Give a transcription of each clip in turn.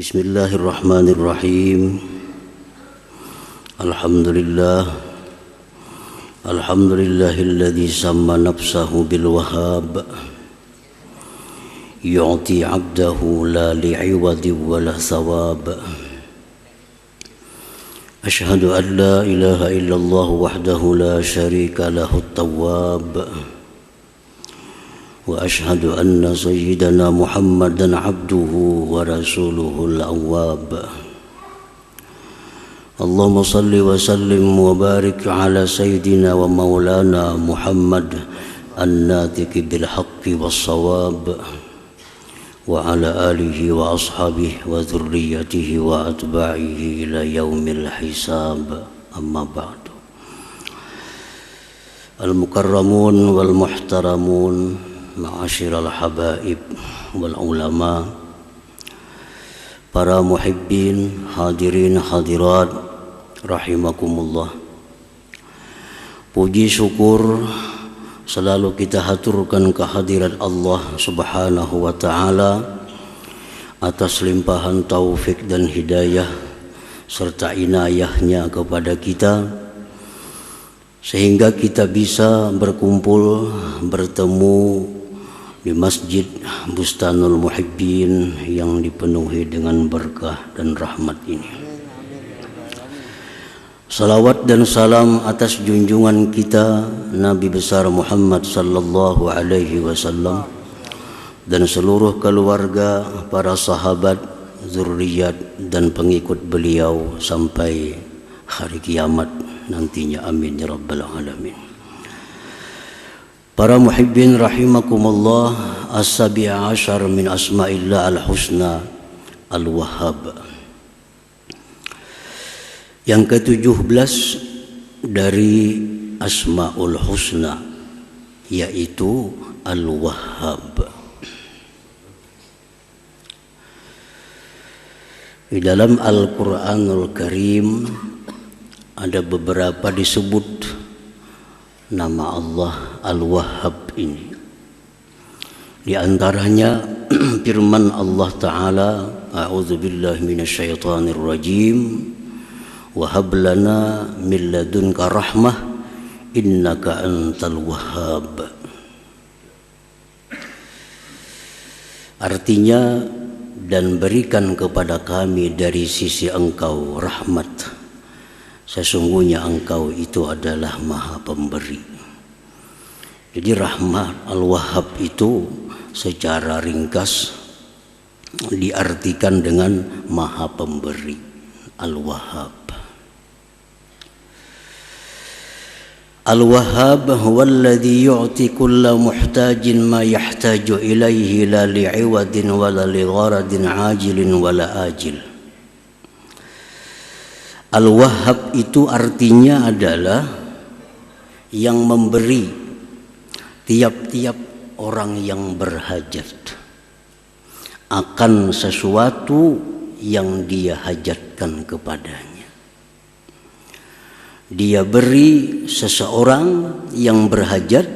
Bismillahirrahmanirrahim. Alhamdulillahilladzi samma nafsahu bil wahhab yu'ti 'abdahu la li'iwadi wa la thawab. Ashhadu an la ilaha illallah wahdahu la syarika lahu at-tawwab. Wa ashhadu anna sayyidana Muhammadan abduhu wa rasuluhul awwab. Allahumma salli wa sallim wa barik ala sayyidina wa maulana Muhammad an-natiqi bil haqqi was shawab wa ala alihi wa ashabihi wa dhurriyyatihi wa atba'ihi ila yaumil hisab. Amma ba'du. Al-mukarramun wal muhtaramun, ma'asyiral habaib wal ulama, para muhibbin, hadirin hadirat rahimakumullah. Puji syukur selalu kita haturkan kehadirat Allah Subhanahu wa taala atas limpahan taufik dan hidayah serta inayahnya kepada kita, sehingga kita bisa berkumpul, bertemu di Masjid Bustanul Muhibbin yang dipenuhi dengan berkah dan rahmat ini. Salawat dan salam atas junjungan kita Nabi besar Muhammad sallallahu alaihi wasallam dan seluruh keluarga, para sahabat, zurriyat dan pengikut beliau sampai hari kiamat nantinya. Amin ya rabbal alamin. Para muhibbin rahimakumullah, as-sabi'a asyar min asma'illah al-husna al-wahhab. Yang ke-17 dari asma'ul husna, yaitu al-wahhab. Di dalam Al-Quranul Karim ada beberapa disebut nama Allah Al-Wahhab ini. Di antaranya firman Allah Ta'ala, a'udzubillahi minasyaitonir rajim, wa hab lana min ladunka rahmah innaka antal wahhab. Artinya, dan berikan kepada kami dari sisi engkau rahmat, sesungguhnya engkau itu adalah maha pemberi. Jadi rahmat Al-Wahhab itu secara ringkas diartikan dengan maha pemberi, Al-Wahhab. Al-Wahhab huwallazi yu'ti kulla muhtajin ma yahtaju ilaihi la li'iwadin wala ligharadin ajilin wala ajil. Al-Wahhab itu artinya adalah yang memberi tiap-tiap orang yang berhajat akan sesuatu yang dia hajatkan kepadanya. Dia beri seseorang yang berhajat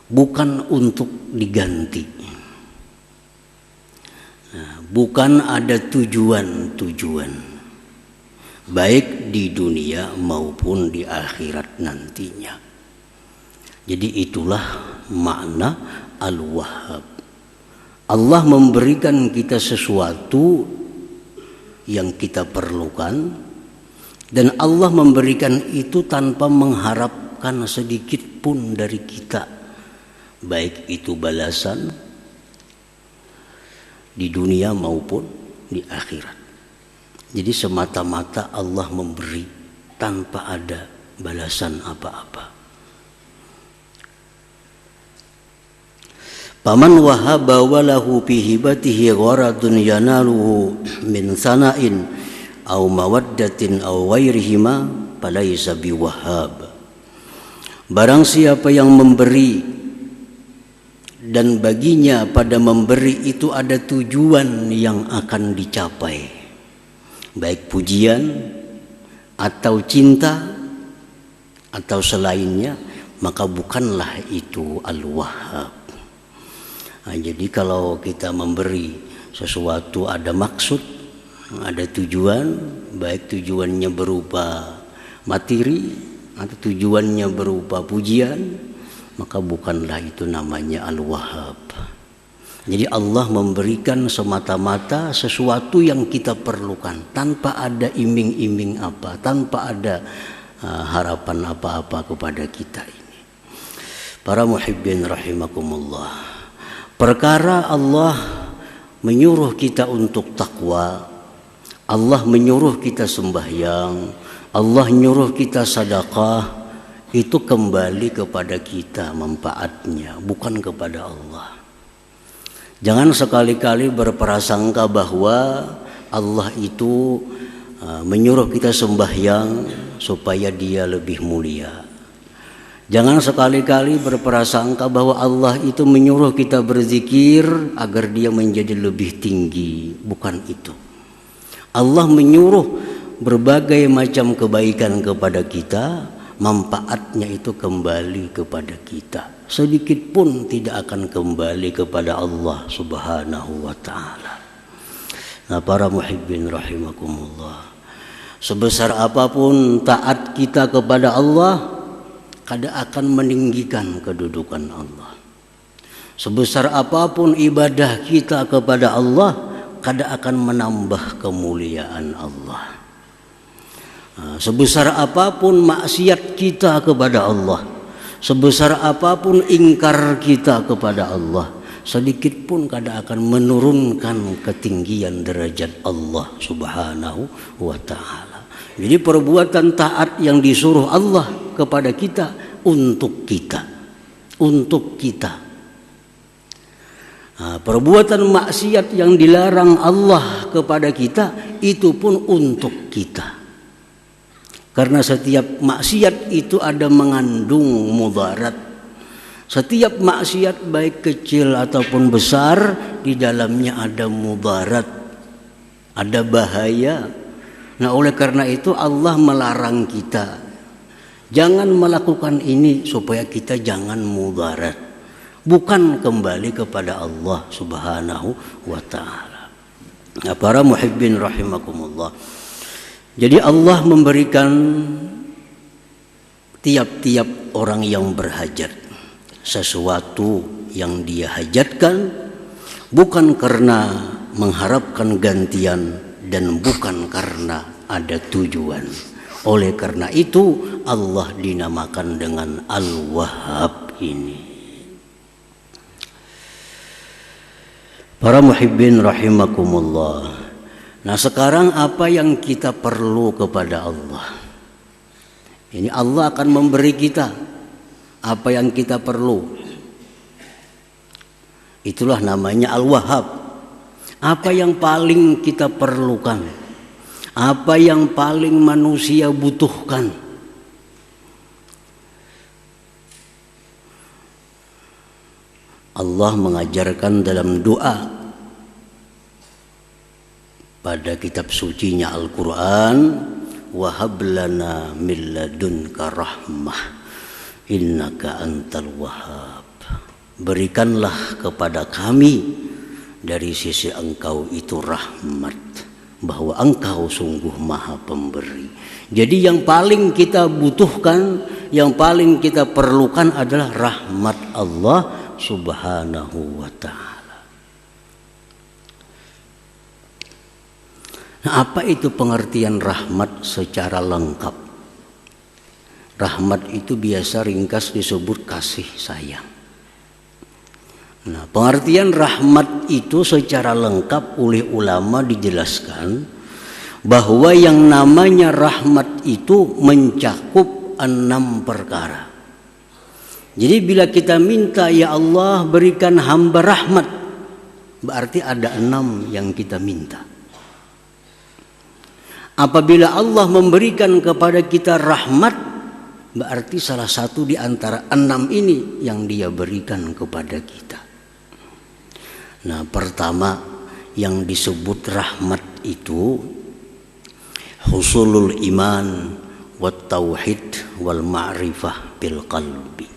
bukan untuk diganti. Bukan ada tujuan-tujuan, baik di dunia maupun di akhirat nantinya. Jadi itulah makna Al-Wahhab. Allah memberikan kita sesuatu yang kita perlukan, dan Allah memberikan itu tanpa mengharapkan sedikit pun dari kita, baik itu balasan di dunia maupun di akhirat. Jadi semata-mata Allah memberi tanpa ada balasan apa-apa. Paman wahaba walahu fi hibatihi gharadun yanaluhu min sana'in aw mawaddatin aw ghairihima falaysa biwahhab. Barang siapa yang memberi dan baginya pada memberi itu ada tujuan yang akan dicapai, baik pujian atau cinta atau selainnya, maka bukanlah itu Al-Wahhab. Nah, jadi kalau kita memberi sesuatu ada maksud, ada tujuan, baik tujuannya berupa materi atau tujuannya berupa pujian, maka bukanlah itu namanya Al-Wahhab. Jadi Allah memberikan semata-mata sesuatu yang kita perlukan tanpa ada iming-iming apa, tanpa ada harapan apa-apa kepada kita ini. Para muhibbin rahimakumullah, perkara Allah menyuruh kita untuk takwa, Allah menyuruh kita sembahyang, Allah nyuruh kita sedekah, itu kembali kepada kita manfaatnya, bukan kepada Allah. Jangan sekali-kali berprasangka bahwa Allah itu menyuruh kita sembahyang supaya dia lebih mulia. Jangan sekali-kali berprasangka bahwa Allah itu menyuruh kita berzikir agar dia menjadi lebih tinggi. Bukan itu. Allah menyuruh berbagai macam kebaikan kepada kita, manfaatnya itu kembali kepada kita. Sedikit pun tidak akan kembali kepada Allah Subhanahu wa ta'ala. Nah, para muhibbin rahimakumullah, sebesar apapun taat kita kepada Allah, kada akan meninggikan kedudukan Allah. Sebesar apapun ibadah kita kepada Allah, kada akan menambah kemuliaan Allah. Sebesar apapun maksiat kita kepada Allah, sebesar apapun ingkar kita kepada Allah, sedikit pun kada akan menurunkan ketinggian derajat Allah Subhanahu wa ta'ala. Jadi perbuatan taat yang disuruh Allah kepada kita untuk kita, untuk kita. Perbuatan maksiat yang dilarang Allah kepada kita, itu pun untuk kita. Karena setiap maksiat itu ada mengandung mudarat. Setiap maksiat baik kecil ataupun besar, di dalamnya ada mudarat, ada bahaya. Nah, oleh karena itu Allah melarang kita, jangan melakukan ini supaya kita jangan mudarat. Bukan kembali kepada Allah Subhanahu wa ta'ala. Nah, para muhibbin rahimakumullah, jadi Allah memberikan tiap-tiap orang yang berhajat sesuatu yang dia hajatkan, bukan karena mengharapkan gantian dan bukan karena ada tujuan. Oleh karena itu Allah dinamakan dengan Al-Wahhab ini. Para muhibbin rahimakumullah, nah sekarang apa yang kita perlu kepada Allah? Ini Allah akan memberi kita apa yang kita perlu. Itulah namanya Al-Wahhab. Apa yang paling kita perlukan, apa yang paling manusia butuhkan. Allah mengajarkan dalam doa pada kitab sucinya Al-Quran, wahab lana min ladunka rahmah innaka antal wahhab. Berikanlah kepada kami dari sisi engkau itu rahmat, bahwa engkau sungguh maha pemberi. Jadi yang paling kita butuhkan, yang paling kita perlukan adalah rahmat Allah Subhanahu wa ta'ala. Nah, apa itu pengertian rahmat secara lengkap? Rahmat itu biasa ringkas disebut kasih sayang. Nah, pengertian rahmat itu secara lengkap oleh ulama dijelaskan bahwa yang namanya rahmat itu mencakup 6 perkara. Jadi bila kita minta, ya Allah berikan hamba rahmat, berarti ada 6 yang kita minta. Apabila Allah memberikan kepada kita rahmat, berarti salah satu di antara 6 ini yang dia berikan kepada kita. Nah, pertama yang disebut rahmat itu husulul iman wat tauhid wal ma'rifah bil qalbi.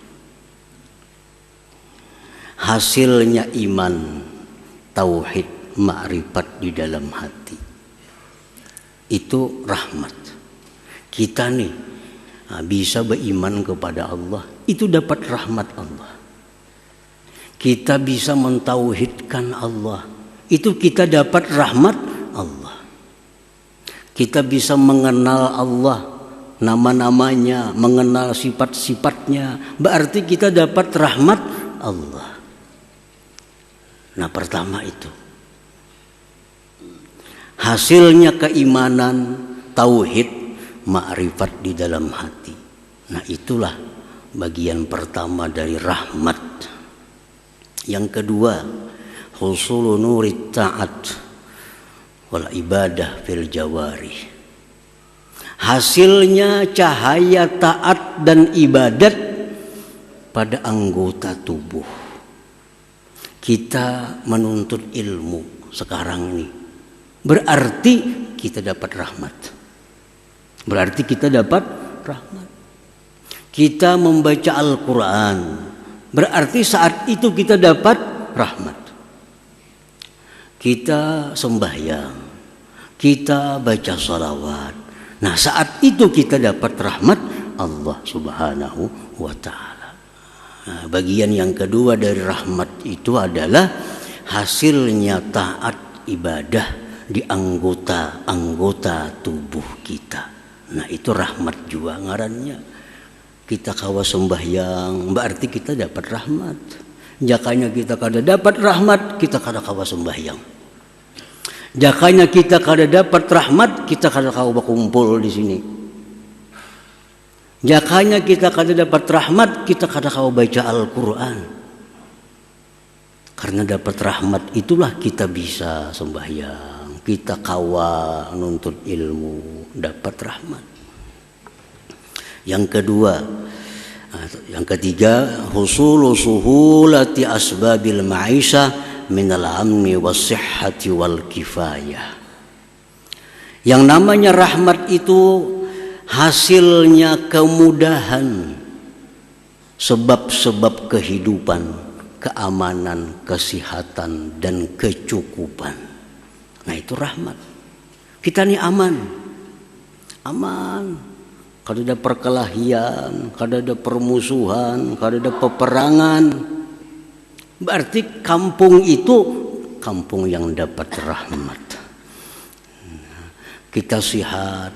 Hasilnya iman, tauhid, ma'rifat di dalam hati. Itu rahmat. Kita nih bisa beriman kepada Allah, itu dapat rahmat Allah. Kita bisa mentauhidkan Allah, itu kita dapat rahmat Allah. Kita bisa mengenal Allah, nama-namanya, mengenal sifat-sifatnya, berarti kita dapat rahmat Allah. Nah, pertama itu hasilnya keimanan, tauhid, ma'rifat di dalam hati. Nah, itulah bagian pertama dari rahmat. Yang kedua, husulu nurit ta'at wal ibadah fil jawarih. Hasilnya cahaya taat dan ibadat pada anggota tubuh. Kita menuntut ilmu sekarang ini, berarti kita dapat rahmat. Berarti kita dapat rahmat. Kita membaca Al-Quran, berarti saat itu kita dapat rahmat. Kita sembahyang, kita baca salawat. Nah, saat itu kita dapat rahmat Allah Subhanahu wa Ta'ala. Nah, bagian yang kedua dari rahmat itu adalah hasilnya taat ibadah di anggota tubuh kita. Nah, itu rahmat juga ngarannya. Kita kawa sembahyang, berarti kita dapat rahmat. Jakanya kita kada dapat rahmat, kita kada kawa sembahyang. Jakanya kita kada dapat rahmat, kita kada kawa berkumpul di sini. Jakanya kita kada dapat rahmat, kita kada kawa baca Al-Quran. Karena dapat rahmat itulah kita bisa sembahyang, kita kawa nuntut ilmu, dapat rahmat. Yang kedua, yang ketiga, husulu suhulati asbabil ma'isha minal amni was-sihhati wal kifayah. Yang namanya rahmat itu hasilnya kemudahan sebab-sebab kehidupan, keamanan, kesehatan dan kecukupan. Nah, itu rahmat. Kita nih aman. Kada ada perkelahian, kada ada permusuhan, kada ada peperangan. Berarti kampung itu kampung yang dapat rahmat. Kita sehat,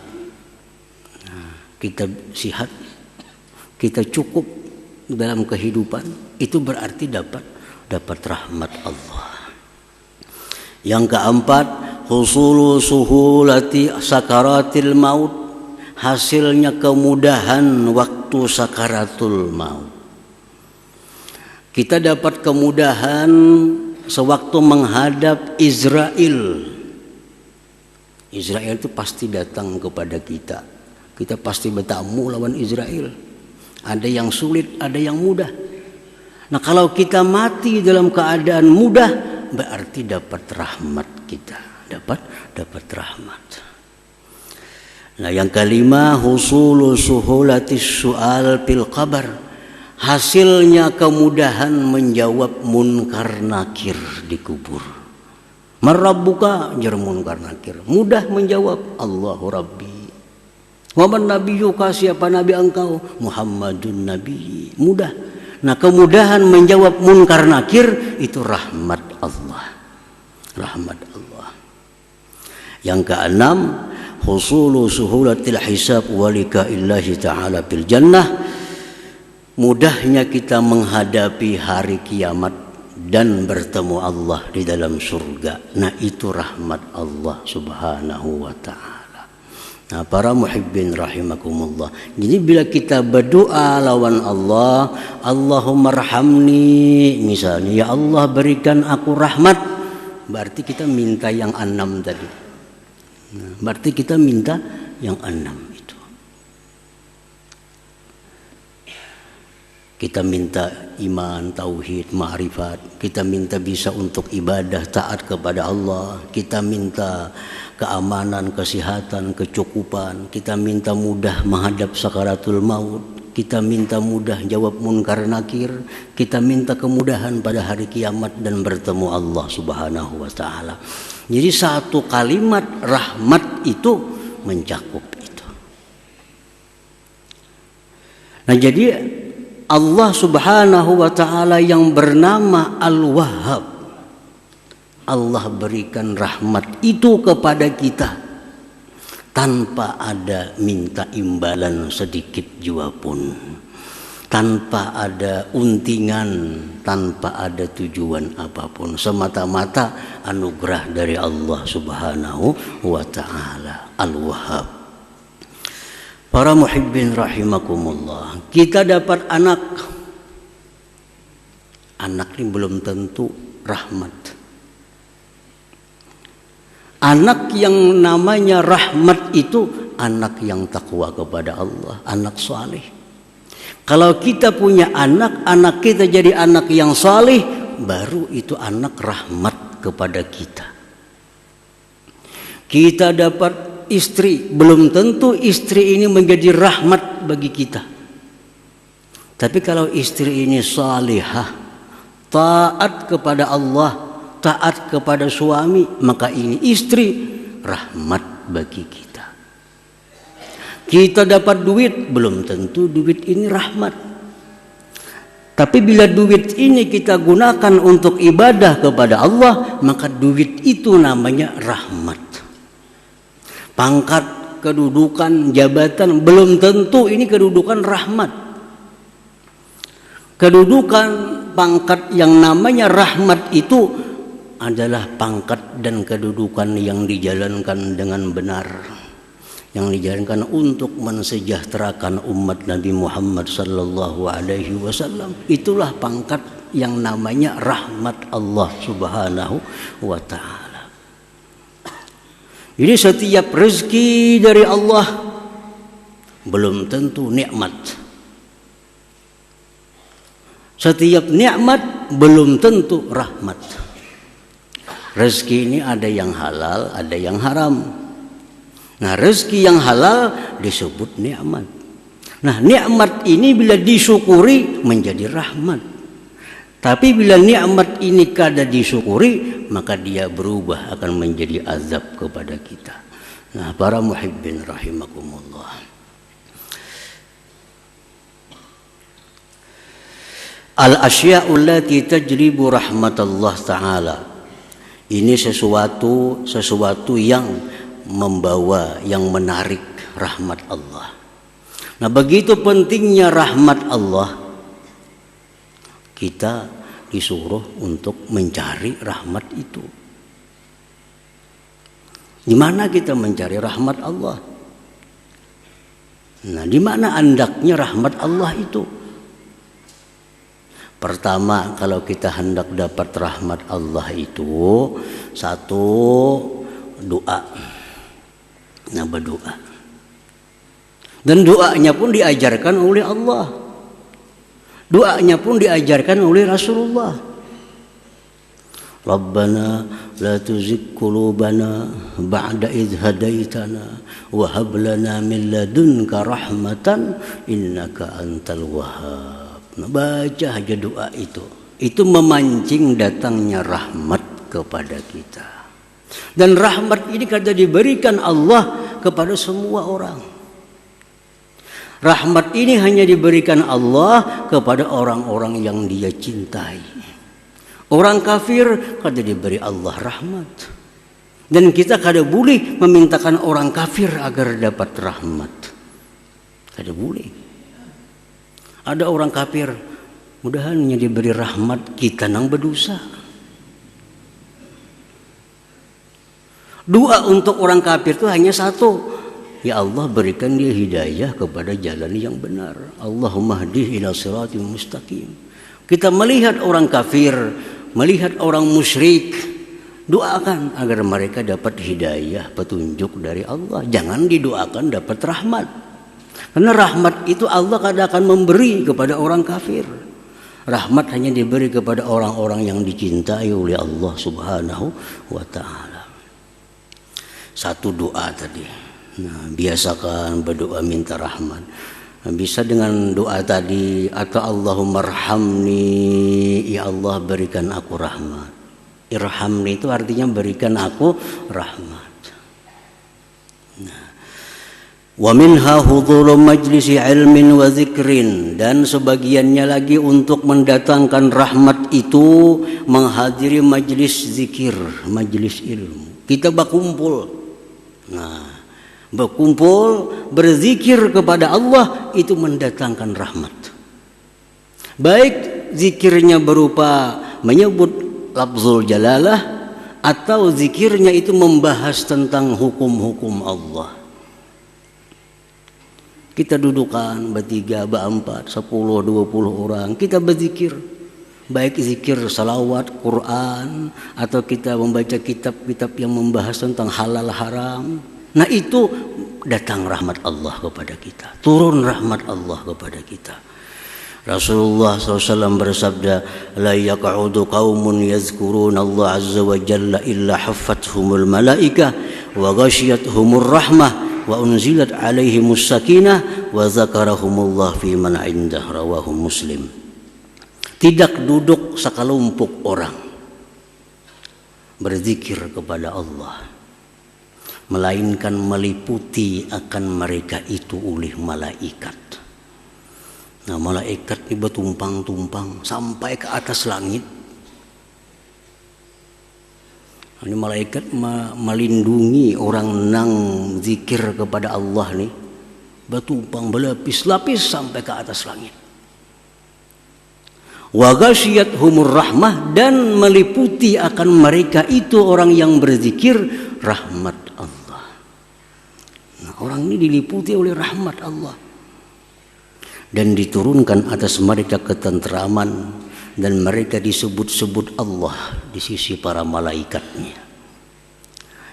kita cukup dalam kehidupan, itu berarti dapat rahmat Allah. Yang keempat, husulu suhulati sakaratil maut, hasilnya kemudahan waktu sakaratul maut. Kita dapat kemudahan sewaktu menghadap Israel. Israel itu pasti datang kepada kita. Kita pasti bertamu lawan Israel. Ada yang sulit, ada yang mudah. Nah, kalau kita mati dalam keadaan mudah, berarti dapat rahmat kita. Dapat rahmat. Nah, yang kelima, husulu suhulatis su'al fil qabr. Hasilnya kemudahan menjawab munkar nakir di kubur. Marabbuka jar munkar nakir. Mudah menjawab, Allahu Rabbi. Wa man nabiyyuka, siapa nabi engkau? Muhammadun nabi. Mudah. Nah, kemudahan menjawab munkar nakir itu rahmat Allah. Rahmat Allah. Yang keenam, husulu suhulatil hisab wa liqa'illahi ta'ala fil jannah. Mudahnya kita menghadapi hari kiamat dan bertemu Allah di dalam surga. Nah, itu rahmat Allah Subhanahu wa Ta'ala. Nah, para muhibbin rahimakumullah. Jadi bila kita berdoa lawan Allah, Allahumma rahamni, misalnya, ya Allah berikan aku rahmat, berarti kita minta yang 6 tadi. Nah, berarti kita minta yang 6 itu. Kita minta iman, tauhid, ma'rifat. Kita minta bisa untuk ibadah, taat kepada Allah. Kita minta keamanan, kesehatan, kecukupan. Kita minta mudah menghadap sakaratul maut. kita minta mudah jawab munkar nakir, kita minta kemudahan pada hari kiamat dan bertemu Allah Subhanahu wa taala. Jadi satu kalimat rahmat itu mencakup itu. Nah, jadi Allah Subhanahu wa taala yang bernama Al-Wahhab, Allah berikan rahmat itu kepada kita tanpa ada minta imbalan sedikit jua pun, tanpa ada untingan, tanpa ada tujuan apapun, semata-mata anugerah dari Allah Subhanahu wa taala. Al-Wahhab. Para muhibbin rahimakumullah, kita dapat anak ini belum tentu rahmat. Anak yang namanya rahmat itu anak yang takwa kepada Allah, anak saleh. Kalau kita punya anak kita jadi anak yang saleh, baru itu anak rahmat kepada kita. Kita dapat istri, belum tentu istri ini menjadi rahmat bagi kita. Tapi kalau istri ini salihah, taat kepada Allah, taat kepada suami, maka ini istri rahmat bagi kita. Kita dapat duit, belum tentu duit ini rahmat. Tapi bila duit ini kita gunakan untuk ibadah kepada Allah, maka duit itu namanya rahmat. Pangkat, kedudukan, jabatan, belum tentu ini kedudukan rahmat. Kedudukan, pangkat yang namanya rahmat itu adalah pangkat dan kedudukan yang dijalankan dengan benar, yang dijalankan untuk mensejahterakan umat Nabi Muhammad sallallahu alaihi wasallam. Itulah pangkat yang namanya rahmat Allah Subhanahu wa taala. Jadi setiap rezeki dari Allah belum tentu nikmat. Setiap nikmat belum tentu rahmat. Rezeki ini ada yang halal, ada yang haram. Nah, rezeki yang halal disebut nikmat. Nah, nikmat ini bila disyukuri menjadi rahmat. Tapi bila nikmat ini kada disyukuri, maka dia berubah akan menjadi azab kepada kita. Nah, para muhibbin rahimakumullah. Al-asya'u allati tajribu rahmatallah ta'ala. Ini sesuatu yang membawa, yang menarik rahmat Allah. Nah, begitu pentingnya rahmat Allah, kita disuruh untuk mencari rahmat itu. Di mana kita mencari rahmat Allah? Nah, di mana andaknya rahmat Allah itu? Pertama, kalau kita hendak dapat rahmat Allah itu, satu, doa. Nah, berdoa. Dan doanya pun diajarkan oleh Allah. Doanya pun diajarkan oleh Rasulullah. Rabbana la tuzigh qulubana ba'da idh hadaitana wa hab lana min ladunka rahmatan innaka antal wahhab. Nah, baca aja doa itu memancing datangnya rahmat kepada kita. Dan rahmat ini kada diberikan Allah kepada semua orang. Rahmat ini hanya diberikan Allah kepada orang-orang yang Dia cintai. Orang kafir kada diberi Allah rahmat. Dan kita kada boleh memintakan orang kafir agar dapat rahmat. Kada boleh. Ada orang kafir, mudahannya diberi rahmat, kita nang berdosa. Doa untuk orang kafir itu hanya satu. Ya Allah, berikan dia hidayah kepada jalan yang benar. Allahumma hdih ila siratil mustaqim. Kita melihat orang kafir, melihat orang musyrik, doakan agar mereka dapat hidayah, petunjuk dari Allah. Jangan didoakan dapat rahmat. Karena rahmat itu Allah kadang akan memberi kepada orang kafir. Rahmat hanya diberi kepada orang-orang yang dicintai oleh Allah Subhanahu wa ta'ala. Satu doa tadi. Nah, biasakan berdoa minta rahmat. Bisa dengan doa tadi, atau Allahumma arhamni, ya Allah berikan aku rahmat. Irhamni itu artinya berikan aku rahmat. Wa minha hudhuru majlisi ilmin wa zikrin, dan sebagiannya lagi untuk mendatangkan rahmat itu menghadiri majlis zikir, majlis ilmu. Kita berkumpul. Nah, berkumpul berzikir kepada Allah itu mendatangkan rahmat. Baik zikirnya berupa menyebut lafzul jalalah atau zikirnya itu membahas tentang hukum-hukum Allah. Kita dudukan bertiga, berempat, 10, 20 orang. Kita berzikir. Baik zikir salawat, Quran, atau kita membaca kitab-kitab yang membahas tentang halal haram. Nah itu datang rahmat Allah kepada kita. Turun rahmat Allah kepada kita. Rasulullah SAW bersabda, la yaq'udu qaumun yazkuruna Allah azza wa jalla illa haffathumul malaikah wa ghashiyatuhumur rahmah wa unzilat alaihimus sakinah wa zakarahumullah fi man indah, rawahu Muslim. Tidak duduk sekelompok orang berzikir kepada Allah, melainkan meliputi akan mereka itu oleh malaikat. Nah, malaikat ini bertumpang-tumpang sampai ke atas langit. Ini malaikat melindungi orang nang zikir kepada Allah nih, bertumpang berlapis-lapis sampai ke atas langit. Wa ghasyiyatuhumur rahmah, dan meliputi akan mereka itu orang yang berzikir rahmat Allah. Nah, orang ini diliputi oleh rahmat Allah dan diturunkan atas mereka ketentraman, dan mereka disebut-sebut Allah di sisi para malaikatnya.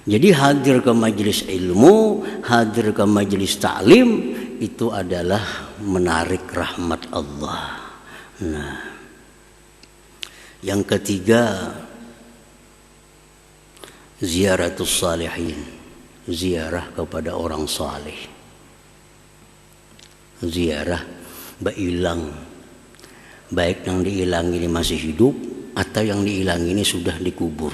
Jadi hadir ke majelis ilmu, hadir ke majelis ta'lim, itu adalah menarik rahmat Allah. Nah, yang ketiga, ziaratus salihin, ziarah kepada orang saleh. Ziarah bailang, baik yang diilang ini masih hidup atau yang diilang ini sudah dikubur.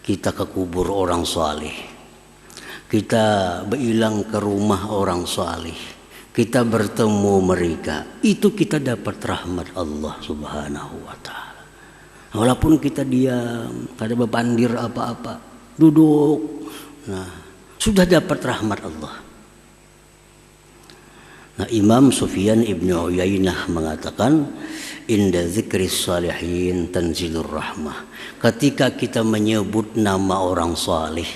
Kita ke kubur orang saleh, kita berilang ke rumah orang saleh, kita bertemu mereka, itu kita dapat rahmat Allah Subhanahu wa ta'ala. Walaupun kita diam, kada bepandir apa-apa, duduk, nah sudah dapat rahmat Allah. Nah, Imam Sufyan ibn Uyainah mengatakan, inda zikris salihin tanzilur rahmah. Ketika kita menyebut nama orang saleh,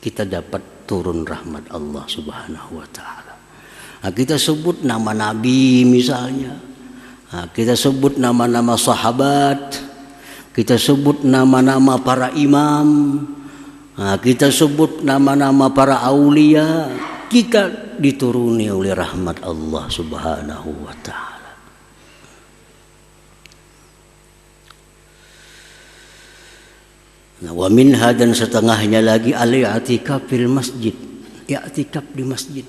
kita dapat turun rahmat Allah Subhanahu wa ta'ala. Nah, kita sebut nama Nabi misalnya, nah, kita sebut nama-nama sahabat, kita sebut nama-nama para imam, nah, kita sebut nama-nama para aulia, kita dituruni oleh rahmat Allah Subhanahu wa ta'ala. Nah, wa minha, dan setengahnya lagi, al-i'tikaf fil masjid, i'tikaf di masjid.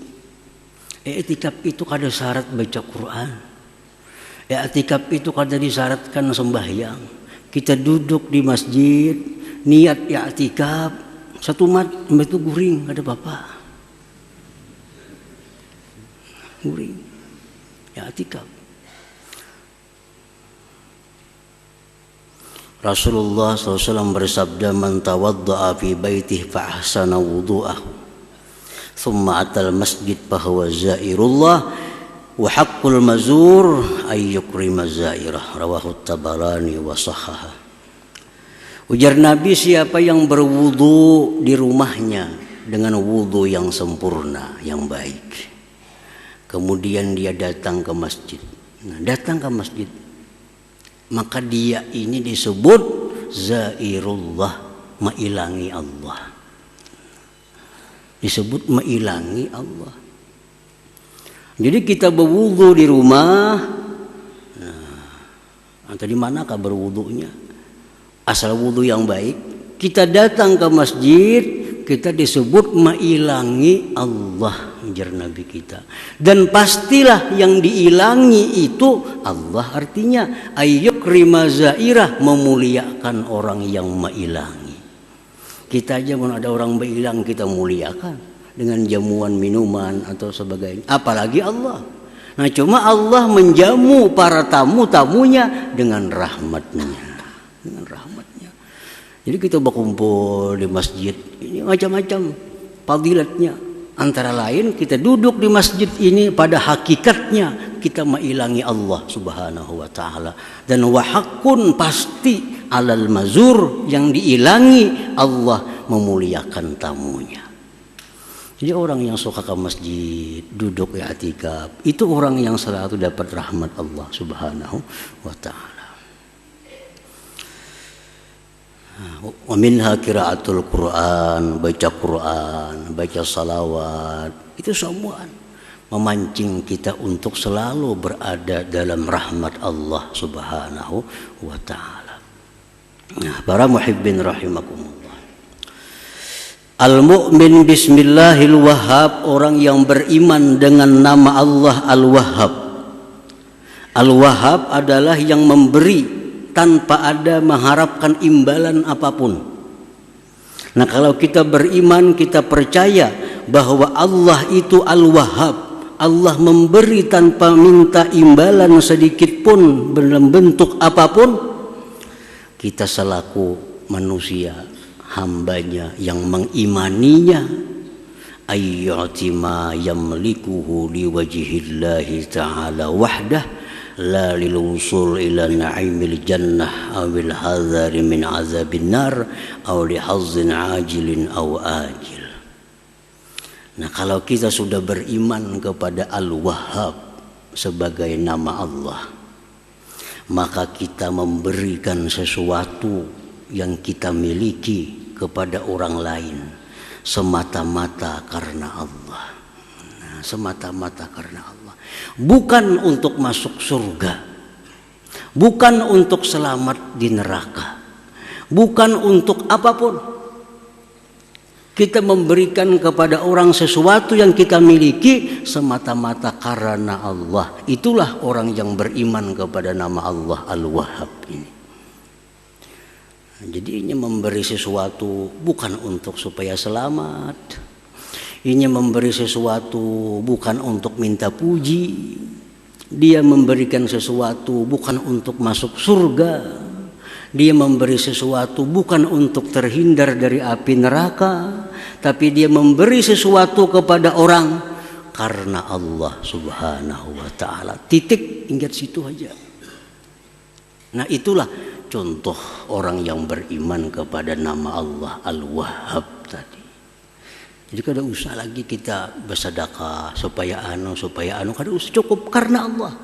I'tikaf itu kada syarat baca Quran. I'tikaf itu kada disyaratkan sembahyang. Kita duduk di masjid, niat i'tikaf, satu mat itu guring, kada apa-apa. Guring, i'tikaf. Rasulullah SAW bersabda, man tawadda'a fi baitihi fa ahsana wudu'ahu thumma atal masjid fahuwa zairullah wa haqqul mazur ay yukrima zairah, rawahu Tabarani wa sahhaha. Ujar Nabi, siapa yang berwudu di rumahnya dengan wudu yang sempurna, yang baik, kemudian dia datang ke masjid. Nah, datang ke masjid, maka dia ini disebut zairullah, mailangi Allah. Disebut mailangi Allah. Jadi kita berwudu di rumah, nah, entah di manakah berwudunya, asal wudu yang baik. Kita datang ke masjid, kita disebut mailangi Allah. ujar Nabi kita. Dan pastilah yang diilangi itu Allah, artinya ayyukrima zairah, memuliakan orang yang mailangi. Kita aja kalau ada orang mailang kita muliakan dengan jamuan minuman atau sebagainya, apalagi Allah. Nah, cuma Allah menjamu para tamu-tamunya dengan rahmatnya, dengan rahmatnya. Jadi kita berkumpul di masjid ini macam-macam fadilatnya. Antara lain kita duduk di masjid ini pada hakikatnya kita mailangi Allah Subhanahu wa taala, dan wahakun pasti alal mazur, yang diilangi Allah memuliakan tamunya. Jadi orang yang suka ke masjid, duduk i'tikaf, itu orang yang selalu dapat rahmat Allah Subhanahu wa taala. Wa minha qiraatul Quran, baca salawat, itu semua memancing kita untuk selalu berada dalam rahmat Allah Subhanahu wa taala. Nah, para muhibbin rahimakumullah. Al-mu'min bismillahil wahhab, orang yang beriman dengan nama Allah Al-Wahhab. Al-Wahhab adalah yang memberi tanpa ada mengharapkan imbalan apapun. Nah, kalau kita beriman, kita percaya bahwa Allah itu Al-Wahhab, Allah memberi tanpa minta imbalan sedikit pun dalam bentuk apapun, kita selaku manusia, hambanya yang mengimaninya, ayyati ma yamlikuhu liwajhillahi ta'ala wahdah, la lil wusul ila na'imil jannah awil hadzari min azabin nar aw li hazzin ajilin aw ajil. Nah, kalau kita sudah beriman kepada Al-Wahhab sebagai nama Allah, maka kita memberikan sesuatu yang kita miliki kepada orang lain semata-mata karena Allah. Nah, semata-mata karena Allah. Bukan untuk masuk surga, bukan untuk selamat di neraka, bukan untuk apapun. Kita memberikan kepada orang sesuatu yang kita miliki semata-mata karena Allah. Itulah orang yang beriman kepada nama Allah Al-Wahhab ini. Jadi ini memberi sesuatu bukan untuk supaya selamat. Ini memberi sesuatu bukan untuk minta puji. Dia memberikan sesuatu bukan untuk masuk surga. Dia memberi sesuatu bukan untuk terhindar dari api neraka, tapi dia memberi sesuatu kepada orang karena Allah Subhanahu wa taala. Titik, ingat situ aja. Nah, itulah contoh orang yang beriman kepada nama Allah Al-Wahhab tadi. Jadi kada usah lagi kita bersedekah supaya kada usah, cukup karena Allah.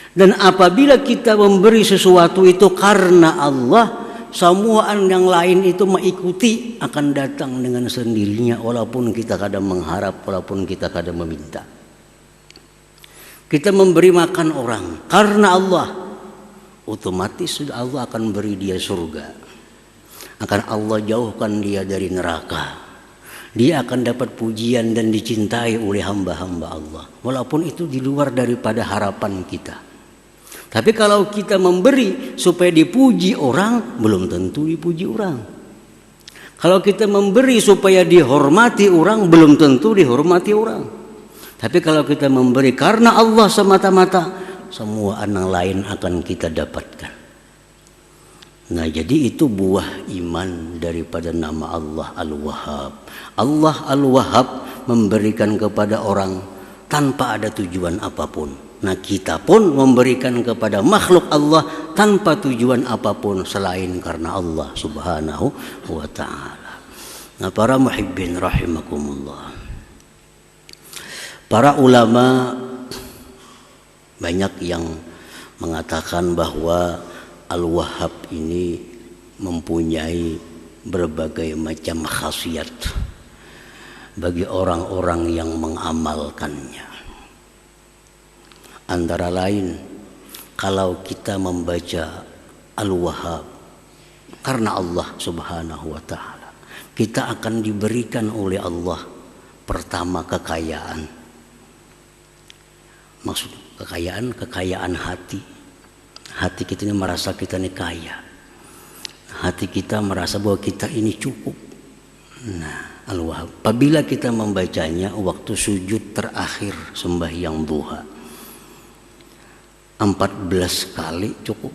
Dan apabila kita memberi sesuatu itu karena Allah, semua yang lain itu mengikuti, akan datang dengan sendirinya, walaupun kita kada mengharap, walaupun kita kada meminta. Kita memberi makan orang karena Allah, otomatis sudah Allah akan beri dia surga. Akan Allah jauhkan dia dari neraka. Dia akan dapat pujian dan dicintai oleh hamba-hamba Allah, walaupun itu di luar daripada harapan kita. Tapi kalau kita memberi supaya dipuji orang, belum tentu dipuji orang. Kalau kita memberi supaya dihormati orang, belum tentu dihormati orang. Tapi kalau kita memberi karena Allah semata-mata, semua anak lain akan kita dapatkan. Nah, jadi itu buah iman daripada nama Allah Al-Wahhab. Allah Al-Wahhab memberikan kepada orang tanpa ada tujuan apapun. Nah, kita pun memberikan kepada makhluk Allah tanpa tujuan apapun selain karena Allah Subhanahu wa ta'ala. Nah, para muhibbin rahimakumullah, para ulama banyak yang mengatakan bahwa Al-Wahhab ini mempunyai berbagai macam khasiat bagi orang-orang yang mengamalkannya. Antara lain, kalau kita membaca Al-Wahhab karena Allah Subhanahu wa ta'ala, kita akan diberikan oleh Allah Pertama, kekayaan. Maksud kekayaan hati. Hati kita ini merasa kita ini kaya. Hati kita merasa bahwa kita ini cukup. Nah, Al-Wahhab. Apabila kita membacanya waktu sujud terakhir sembahyang duha, 14 kali cukup.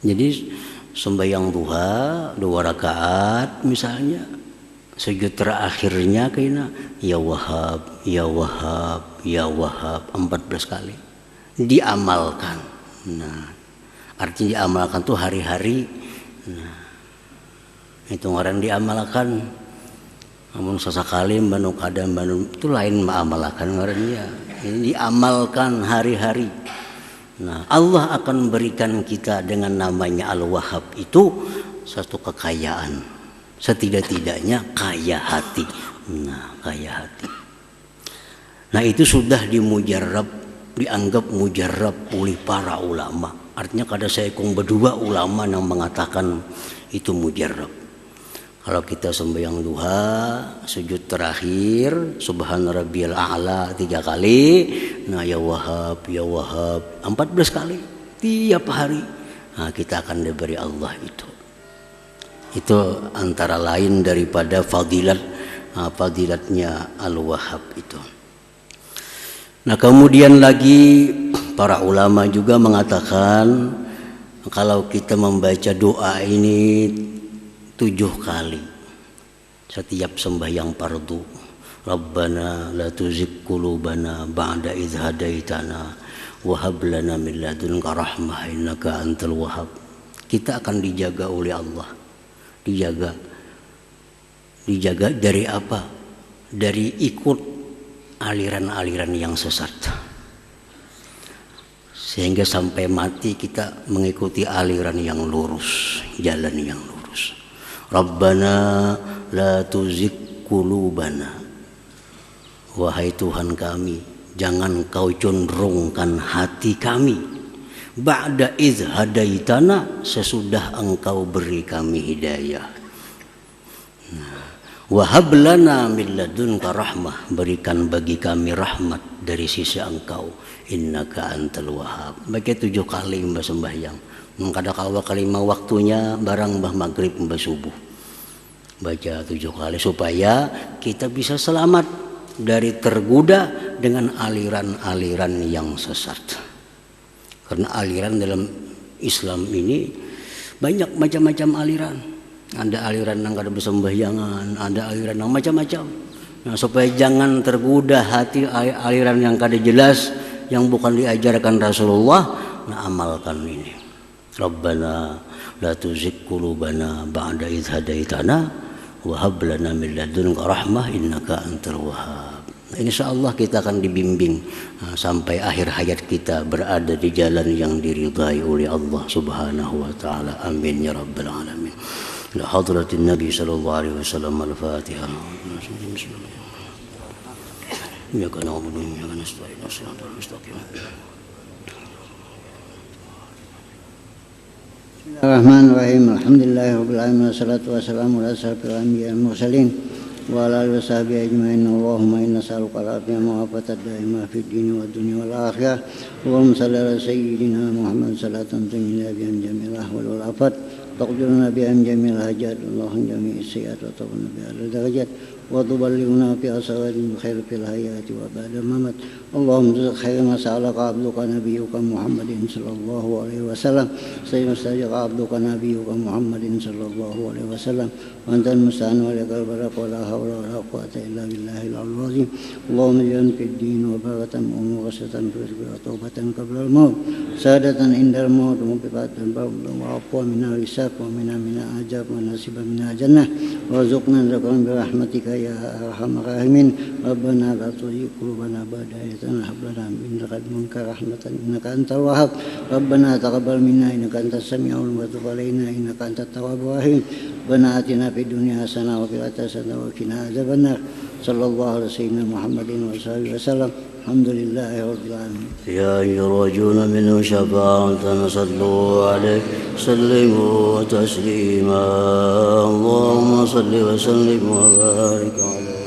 Jadi sembahyang duha 2 rakaat misalnya, sujud terakhirnya kena ya Wahhab, ya Wahhab, ya Wahhab 14 kali. Diamalkan. Nah, artinya diamalkan tuh hari-hari. Nah, itu orang diamalkan. Namun sesekali banu kadang banu itu lain mengamalkan orangnya. Ini diamalkan hari-hari. Nah, Allah akan berikan kita dengan namanya Al-Wahhab itu satu kekayaan. Setidak-tidaknya kaya hati. Nah, kaya hati. Nah, itu sudah dimujarab, dianggap mujarab oleh para ulama. Artinya kada seekong berdua ulama yang mengatakan itu mujarab. Kalau kita sembahyang duha, sujud terakhir, Subhana Rabbiyal A'la 3 kali, nah ya Wahhab, ya Wahhab 14 kali tiap hari. Nah, kita akan diberi Allah itu. Itu antara lain daripada fadilatnya Al-Wahhab itu. Nah, kemudian lagi para ulama juga mengatakan kalau kita membaca doa ini 7 kali setiap sembahyang fardu. Rabbana la tuzigh qulubana ba'da idh hadaitana wa hab lana min ladunka rahmah innaka antal wahhab. Kita akan dijaga oleh Allah. Dijaga dari apa? Dari ikut aliran-aliran yang sesat. Sehingga sampai mati kita mengikuti aliran yang lurus, jalan yang lurus. Rabbana la tuzigh qulubana. Wahai Tuhan kami, jangan kau condongkan hati kami. Ba'da idz hadaitana, sesudah engkau beri kami hidayah. Wa hab lana min ladunka rahmah, berikan bagi kami rahmat dari sisi engkau. Innaka antal wahhab. Baca 7 kali mbah sembahyang. Mengkada kawa kalimah waktunya barang mbah maghrib mbah subuh. Baca 7 kali supaya kita bisa selamat dari tergoda dengan aliran-aliran yang sesat. Karena aliran dalam Islam ini banyak macam-macam aliran. Ada aliran yang kada bersembahyangan, ada aliran yang macam-macam. Nah, supaya jangan tergoda hati aliran yang kada jelas, yang bukan diajarkan Rasulullah, nah amalkan ini. Rabbana la tuzigh qulubana ba'da idh hadaitana wa hab lana min ladunka rahmah innaka antal wahhab. Nah, insyaallah kita akan dibimbing sampai akhir hayat kita berada di jalan yang diridhai oleh Allah Subhanahu wa taala. Amin ya rabbal alamin. La hadratin Nabi sallallahu alaihi wasallam. Al-Fatihah. Ya kana na'budu wa iyyaka nasta'in. Shiratal mustaqim. Bismillahirrahmanirrahim. Alhamdulillahirabbil alamin wassalatu wassalamu ala asyrofil anbiya'i wal mursalin wa ala alihi washabihi ajmain. Allahumma inna nas'aluka al-'afiyata wa al-'afata daima fid dini wad dunya wal akhirah. Allahumma shalli ala sayyidina Muhammad salatan tunjina biha jamil ahwal wal afat taqdiruna biha jamil hajat Allahumma jami'is sayyi'at wa taqina biha al-darajat wa tuballighuna fi asraril khair fil hayati wa ba'da mamat. Allahumma khair ma sa'alaka 'abduka nabiyyuka Muhammadin sallallahu alaihi wasallam sayyidina sajaka 'abduka nabiyyuka Muhammadin sallallahu alaihi wasallam wa antal musta'an wa lakal barak wa la hawla wa la quwwata illa billahil 'aliyyil 'azim. Allahumma ij'al fid din wa barakatan wa mughasatan fi rizqi wa taubatan qabla al-maut sadatan indal maut wa muqatan wa afwa min al-hisab wa min ajab wa nasiban min al-jannah warzuqna rizqan bi rahmatika ya arhamar rahimin. Rabbana la tuzigh qulubana ba'da idh hab lana min ladunka rahmatan innaka antal wahhab. Rabbana taqabbal minna innaka antas samiul 'alim wa tub 'alaina innaka antat tawwabur rahim. Rabbana atina fid dunya hasanah wa fil akhirati hasanah wa qina adzabannar. Sallallahu alaihi sayyidina Muhammadin wa sallallahu wasallam. Alhamdulillahi rabbil alamin. Ya yarjuna minhu syafa'atan sallu alaihi sallimu taslima. Allahumma salli wa sallim wa barik alaihi.